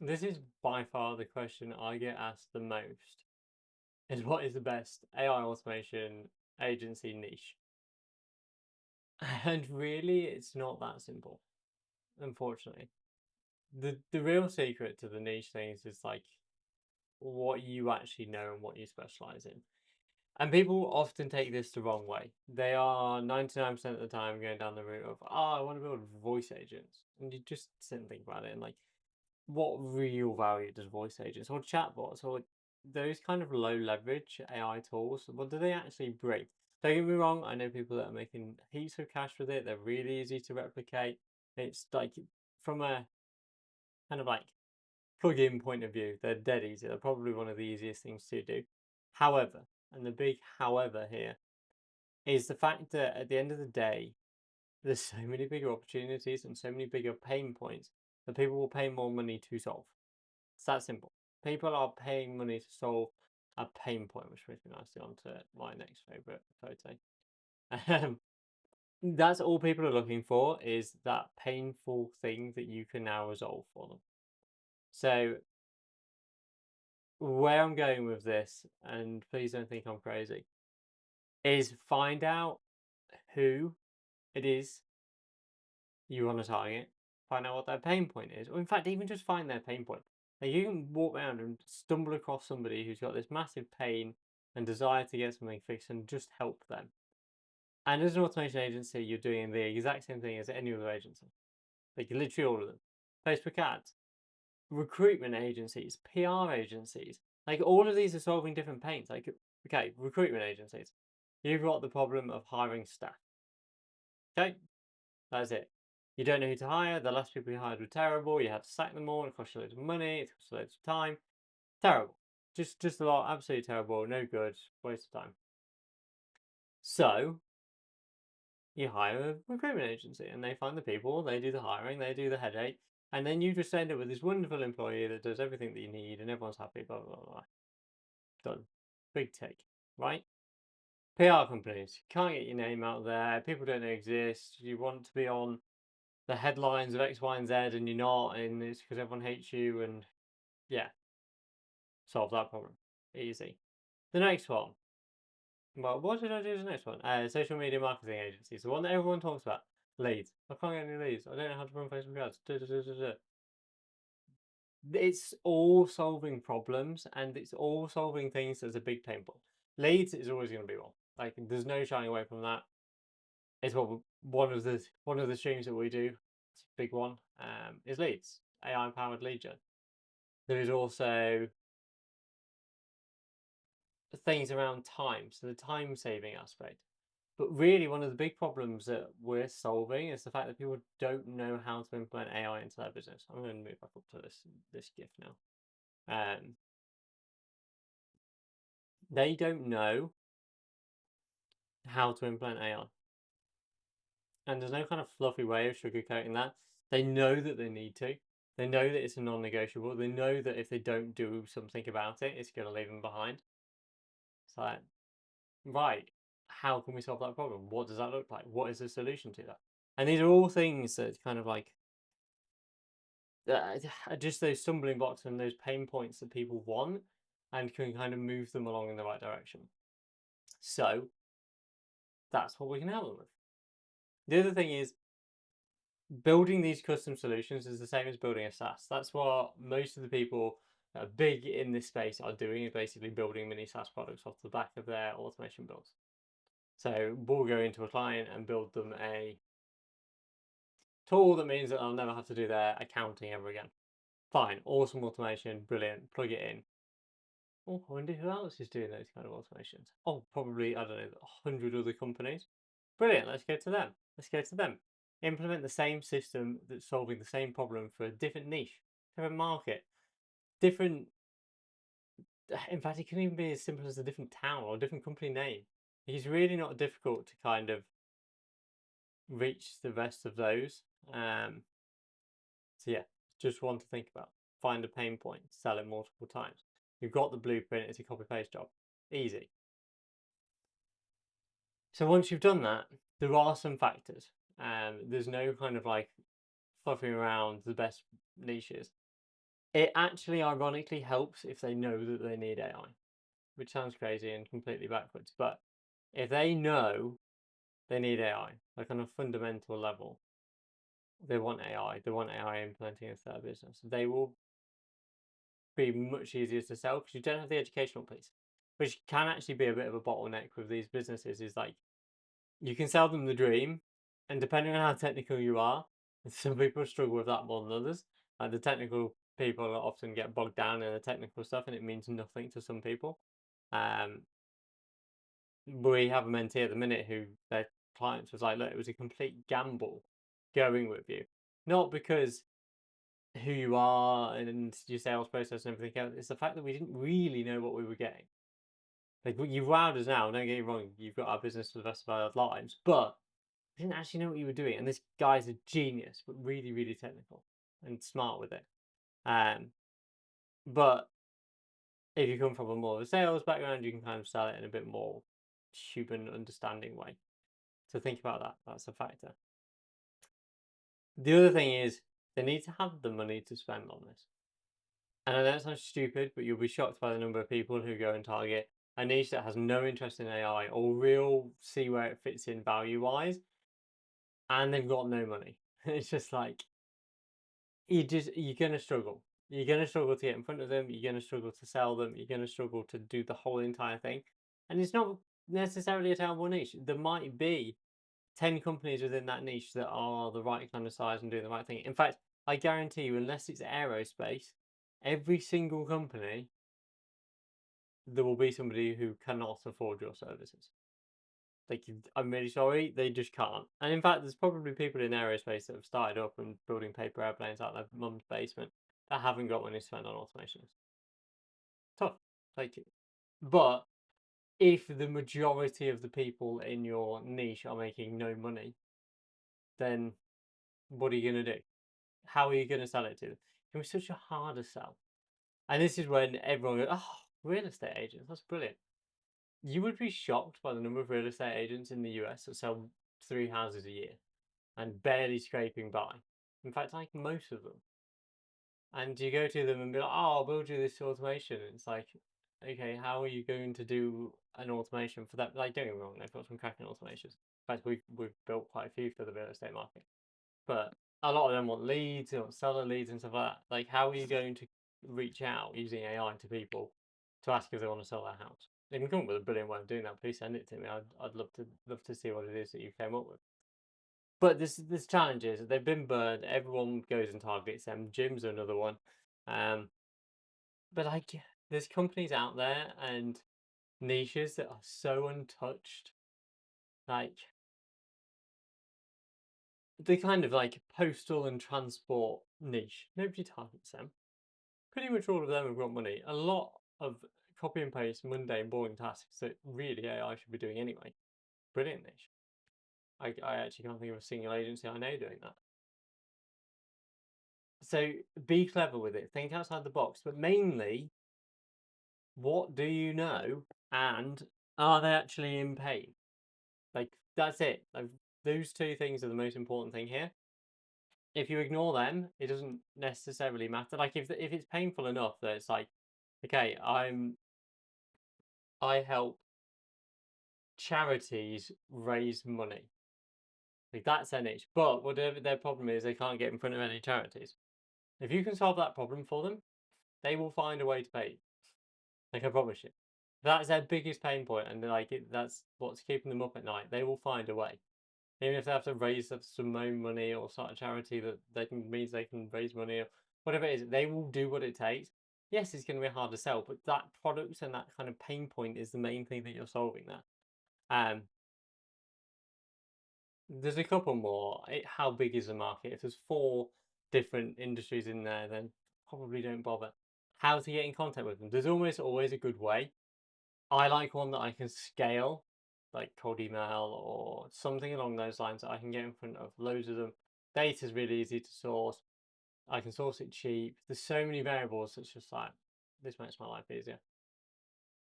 This is by far the question I get asked the most is what is the best AI automation agency niche? And really it's not that simple, unfortunately. The real secret to the niche things is like what you actually know and what you specialize in. And people often take this the wrong way. They are 99% of the time going down the route of, oh, I want to build voice agents. And you just sit and think about it and like, what real value does voice agents or chatbots or those kind of low leverage AI tools, what do they actually bring? Don't get me wrong, I know people that are making heaps of cash with it. They're really easy to replicate. It's like from a kind of like plug-in point of view, they're dead easy. They're probably one of the easiest things to do. However, and the big however here is the fact that at the end of the day, there's so many bigger opportunities and so many bigger pain points that people will pay more money to solve. It's that simple. People are paying money to solve a pain point, which brings me nicely on to my next favourite photo. Um, that's all people are looking for is that painful thing that you can now resolve for them. So where I'm going with this, and please don't think I'm crazy, is find out who it is you want to target, find out what their pain point is, or in fact, even just find their pain point. Like you can walk around and stumble across somebody who's got this massive pain and desire to get something fixed and just help them. And as an automation agency, you're doing the exact same thing as any other agency. Like literally all of them. Facebook ads, recruitment agencies, PR agencies, like all of these are solving different pains. Like, okay, recruitment agencies. You've got the problem of hiring staff. Okay, that's it. You don't know who to hire. The last people you hired were terrible. You had to sack them all. It cost you loads of money. It cost you loads of time. Terrible. Just a lot. Absolutely terrible. No good. Waste of time. So you hire a recruitment agency, and they find the people. They do the hiring. They do the headache, and then you just end up with this wonderful employee that does everything that you need, and everyone's happy. Blah blah blah. Done. Big take, right? PR companies can't get your name out there. People don't know you exist. You want to be on the headlines of X, Y, and Z, and you're not, and it's because everyone hates you, and yeah, solve that problem. Easy. The next one. Well, what did I do as the next one? Social media marketing agencies. The one that everyone talks about. Leads. I can't get any leads. I don't know how to run Facebook ads. Duh, duh, duh, duh, duh. It's all solving problems and it's all solving things that's a big pain point. Leads is always going to be one. Like, there's no shying away from that. It's one of the streams that we do. It's a big one. Is leads. AI powered lead gen. There is also things around time, so the time saving aspect. But really, one of the big problems that we're solving is the fact that people don't know how to implement AI into their business. I'm going to move back up to this GIF now. Um, they don't know how to implement AI, and there's no kind of fluffy way of sugarcoating that. They know that they need to. They know that it's a non-negotiable. They know that if they don't do something about it, it's going to leave them behind. It's like, right, how can we solve that problem? What does that look like? What is the solution to that? And these are all things that kind of like just those stumbling blocks and those pain points that people want and can kind of move them along in the right direction. So that's what we can help them with. The other thing is building these custom solutions is the same as building a SaaS. That's what most of the people that are big in this space are doing, is basically building mini SaaS products off the back of their automation builds. So we'll go into a client and build them a tool that means that they'll never have to do their accounting ever again. Fine, awesome automation, brilliant, plug it in. Oh, I wonder who else is doing those kind of automations. Oh, probably, I don't know, 100 other companies. Brilliant, let's go to them. Let's go to them. Implement the same system that's solving the same problem for a different niche, different market, different. In fact, it can even be as simple as a different town or a different company name. It's really not difficult to kind of reach the rest of those. So, yeah, just one to think about. Find a pain point, sell it multiple times. You've got the blueprint, it's a copy paste job. Easy. So once you've done that, there are some factors. There's no kind of like fluffing around the best niches. It actually ironically helps if they know that they need AI, which sounds crazy and completely backwards. But if they know they need AI, like on a fundamental level, they want AI implementing into their business, they will be much easier to sell because you don't have the educational piece, which can actually be a bit of a bottleneck with these businesses. Is like you can sell them the dream, and depending on how technical you are, some people struggle with that more than others. Like the technical people often get bogged down in the technical stuff, and it means nothing to some people. Um, we have a mentee at the minute who their clients was like, look, it was a complete gamble going with you, not because who you are and your sales process and everything else. It's the fact that we didn't really know what we were getting. Like you've wowed us now. Don't get me wrong. You've got our business for the rest of our lives, but I didn't actually know what you were doing. And this guy's a genius, but really, really technical and smart with it. Um, but if you come from a more of a sales background, you can kind of sell it in a bit more human understanding way. So think about that. That's a factor. The other thing is they need to have the money to spend on this. And I know it sounds stupid, but you'll be shocked by the number of people who go and target a niche that has no interest in AI or real see where it fits in value wise, and they've got no money. It's just like you're gonna struggle. You're gonna struggle to get in front of them. You're gonna struggle to sell them. You're gonna struggle to do the whole entire thing. And it's not necessarily a terrible niche. There might be 10 companies within that niche that are the right kind of size and doing the right thing. In fact, I guarantee you, unless it's aerospace, every single company there will be somebody who cannot afford your services. Like, I'm really sorry, they just can't. And in fact, there's probably people in aerospace that have started up and building paper airplanes out of their mum's basement that haven't got money to spend on automations. Tough, like, but if the majority of the people in your niche are making no money, then what are you going to do? How are you going to sell it to them? It was such a harder sell. And this is when everyone goes, oh, real estate agents, that's brilliant. You would be shocked by the number of real estate agents in the US that sell 3 houses a year and barely scraping by. In fact, like most of them. And you go to them and be like, oh, I'll build you this automation. And it's like, okay, how are you going to do an automation for that? Like, don't get me wrong, they've got some cracking automations. In fact, we've built quite a few for the real estate market. But a lot of them want leads, they want seller leads and stuff like that. Like, how are you going to reach out using AI to people to ask if they want to sell their house? If you can come up with a brilliant way of doing that, please send it to me. I'd love to see what it is that you came up with. But this challenge is they've been burned. Everyone goes and targets them. Gyms are another one. Um, but like, there's companies out there and niches that are so untouched. Like the kind of like postal and transport niche. Nobody targets them. Pretty much all of them have got money. A lot of copy and paste, mundane, boring tasks that really AI should be doing anyway. Brilliant niche. I actually can't think of a single agency I know doing that. So be clever with it. Think outside the box, but mainly, what do you know, and are they actually in pain? Like that's it. Like, those two things are the most important thing here. If you ignore them, it doesn't necessarily matter. Like if it's painful enough that it's like, okay, I help charities raise money. Like that's their niche. But whatever their problem is, they can't get in front of any charities. If you can solve that problem for them, they will find a way to pay you. Like I promise you. That's their biggest pain point, and like that's what's keeping them up at night. They will find a way, even if they have to raise some own money or start a charity that means they can raise money or whatever it is. They will do what it takes. Yes, it's going to be hard to sell, but that product and that kind of pain point is the main thing that you're solving there. Um, there's a couple more. How big is the market? If there's 4 different industries in there, then probably don't bother. How to get in contact with them? There's almost always a good way. I like one that I can scale, like cold email or something along those lines that I can get in front of loads of them. Data is really easy to source. I can source it cheap. There's so many variables. It's just like this makes my life easier.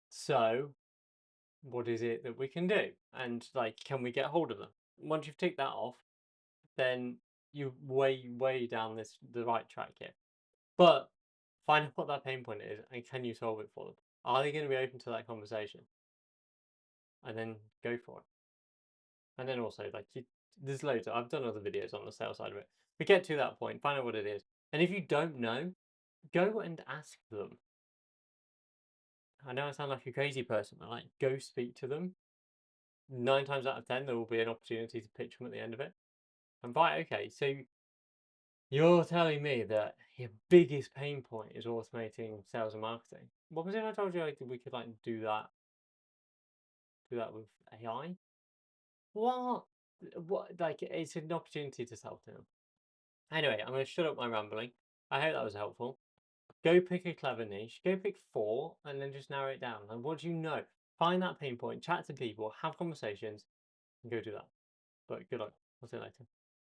So, what is it that we can do? And like, can we get hold of them? Once you've ticked that off, then you're way down the right track here. But Find out what that pain point is, and can you solve it for them? Are they going to be open to that conversation? And then go for it. And then also, like, there's loads. I've done other videos on the sales side of it. But get to that point, find out what it is. And if you don't know, go and ask them. I know I sound like a crazy person, but like, go speak to them. 9 times out of 10, there will be an opportunity to pitch them at the end of it. And right, okay, so you're telling me that your biggest pain point is automating sales and marketing. What was it I told you like, we could like do that with AI? What? What? Like, it's an opportunity to sell to them. Anyway, I'm going to shut up my rambling. I hope that was helpful. Go pick a clever niche. Go pick 4 and then just narrow it down. And what do you know? Find that pain point, chat to people, have conversations, and go do that. But good luck. I'll see you later.